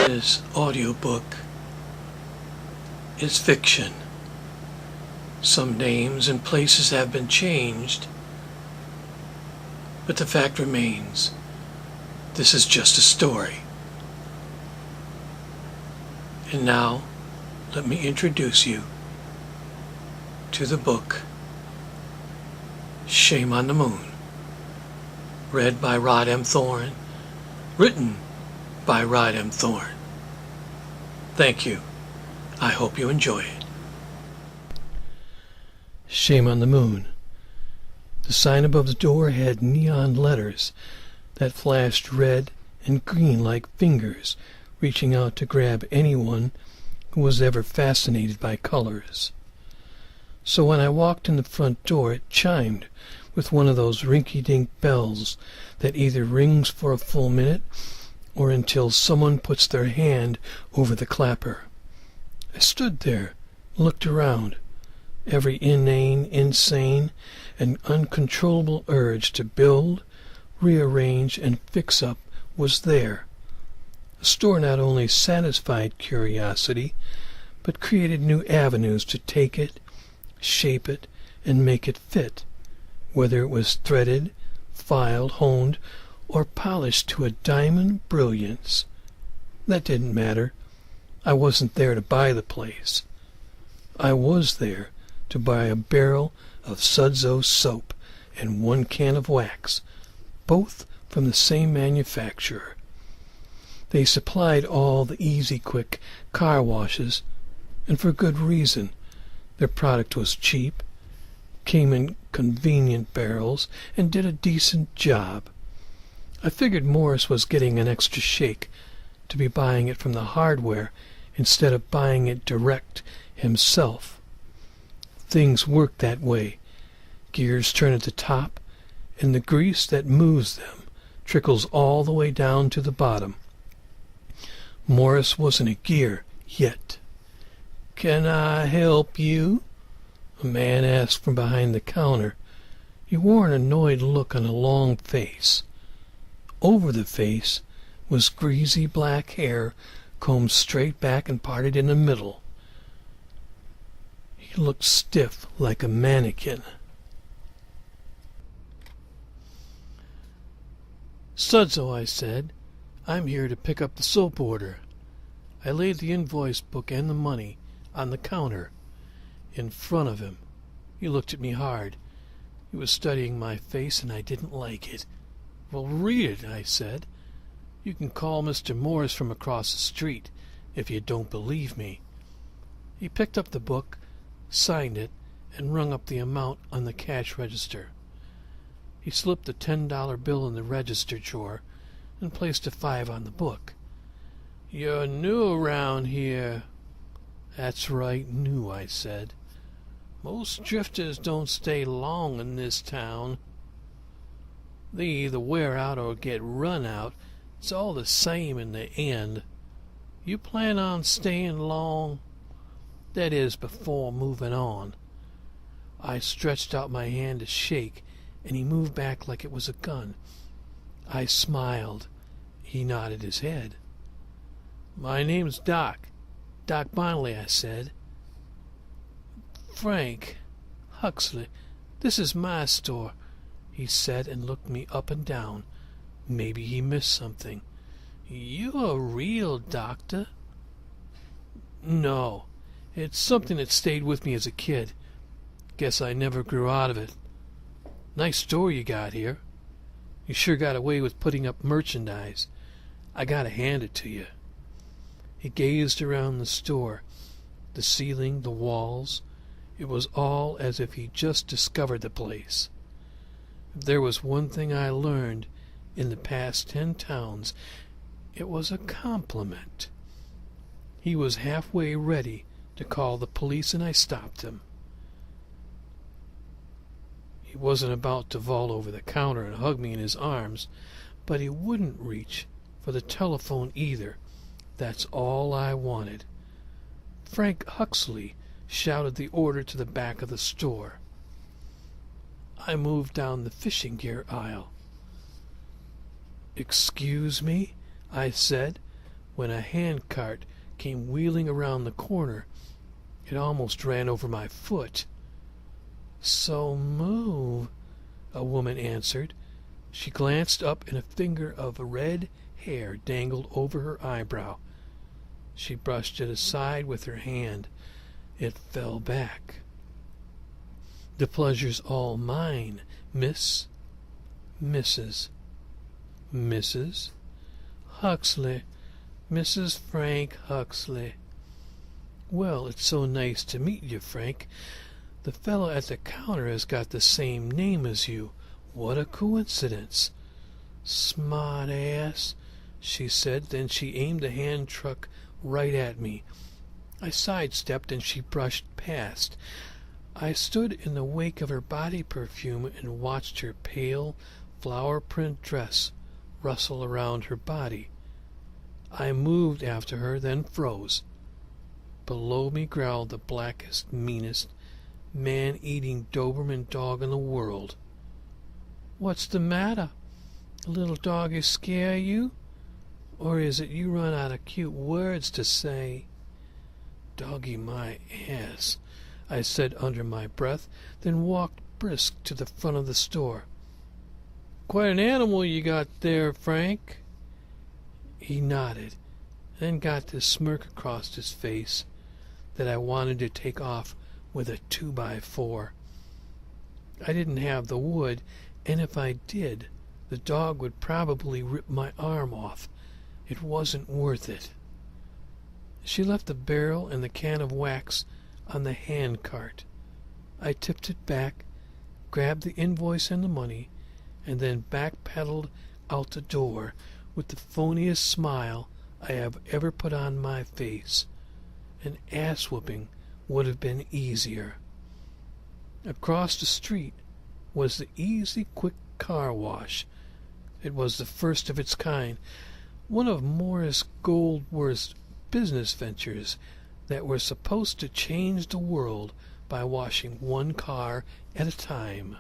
This audiobook is fiction. Some names and places have been changed, but the fact remains, this is just a story. And now, let me introduce you to the book Shame on the Moon, read by Rod M. Thorne, written by Rod M. Thorne. Thank you. I hope you enjoy it. Shame on the Moon. The sign above the door had neon letters that flashed red and green like fingers reaching out to grab anyone who was ever fascinated by colors. So when I walked in the front door, it chimed with one of those rinky-dink bells that either rings for a full minute or until someone puts their hand over the clapper. I stood there, looked around. Every inane, insane, and uncontrollable urge to build, rearrange, and fix up was there. The store not only satisfied curiosity, but created new avenues to take it, shape it, and make it fit, whether it was threaded, filed, honed, or polished to a diamond brilliance. That didn't matter. I wasn't there to buy the place. I was there to buy a barrel of Sudzo soap and 1 can of wax, both from the same manufacturer. They supplied all the easy, quick car washes, and for good reason. Their product was cheap, came in convenient barrels, and did a decent job. I figured Morris was getting an extra shake to be buying it from the hardware instead of buying it direct himself. Things work that way. Gears turn at the top, and the grease that moves them trickles all the way down to the bottom. Morris wasn't a gear yet. "Can I help you?" a man asked from behind the counter. He wore an annoyed look on a long face. Over the face was greasy black hair combed straight back and parted in the middle. He looked stiff like a mannequin. "Sudzo," I said. "I'm here to pick up the soap order." I laid the invoice book and the money on the counter in front of him. He looked at me hard. He was studying my face, and I didn't like it. "Well, read it," I said. "You can call Mr. Morris from across the street if you don't believe me." He picked up the book, signed it, and rung up the amount on the cash register. He slipped a $10 bill in the register drawer and placed a 5 on the book. "You're new around here." "That's right, new," I said. "Most drifters don't stay long in this town. They either wear out or get run out. It's all the same in the end. You plan on staying long? That is, before moving on." I stretched out my hand to shake, and he moved back like it was a gun. I smiled. He nodded his head. "My name's Doc Bonley," I said. "Frank Huxley, this is my store," he said, and looked me up and down. Maybe he missed something. "You a real doctor?" "No. It's something that stayed with me as a kid. Guess I never grew out of it. Nice store you got here. You sure got away with putting up merchandise. I gotta hand it to you." He gazed around the store, the ceiling, the walls. It was all as if he just discovered the place. If there was one thing I learned in the past 10 towns, it was a compliment. He was halfway ready to call the police, and I stopped him. He wasn't about to vault over the counter and hug me in his arms, but he wouldn't reach for the telephone either. That's all I wanted. Frank Huxley shouted the order to the back of the store. I moved down the fishing gear aisle. "Excuse me," I said, when a hand cart came wheeling around the corner. It almost ran over my foot. "So move," a woman answered. She glanced up, and a finger of red hair dangled over her eyebrow. She brushed it aside with her hand. It fell back. "The pleasure's all mine, Miss." "Mrs." "Mrs. Huxley, Mrs. Frank Huxley." "Well, it's so nice to meet you, Frank. The fellow at the counter has got the same name as you. What a coincidence." "Smart ass," she said. Then she aimed the hand truck right at me. I sidestepped, and she brushed past. I stood in the wake of her body perfume and watched her pale, flower-print dress rustle around her body. I moved after her, then froze. Below me growled the blackest, meanest, man-eating Doberman dog in the world. "What's the matter? A little doggy scare you? Or is it you run out of cute words to say?" "Doggy my ass," I said under my breath, then walked brisk to the front of the store. "Quite an animal you got there, Frank." He nodded, then got this smirk across his face that I wanted to take off with a 2x4. I didn't have the wood, and if I did, the dog would probably rip my arm off. It wasn't worth it. She left the barrel and the can of wax on the hand cart. I tipped it back, grabbed the invoice and the money, and then backpedaled out the door with the phoniest smile I have ever put on my face. An ass-whooping would have been easier. Across the street was the Easy Quick Car Wash. It was the first of its kind, one of Morris Goldworth's business ventures that were supposed to change the world by washing one car at a time.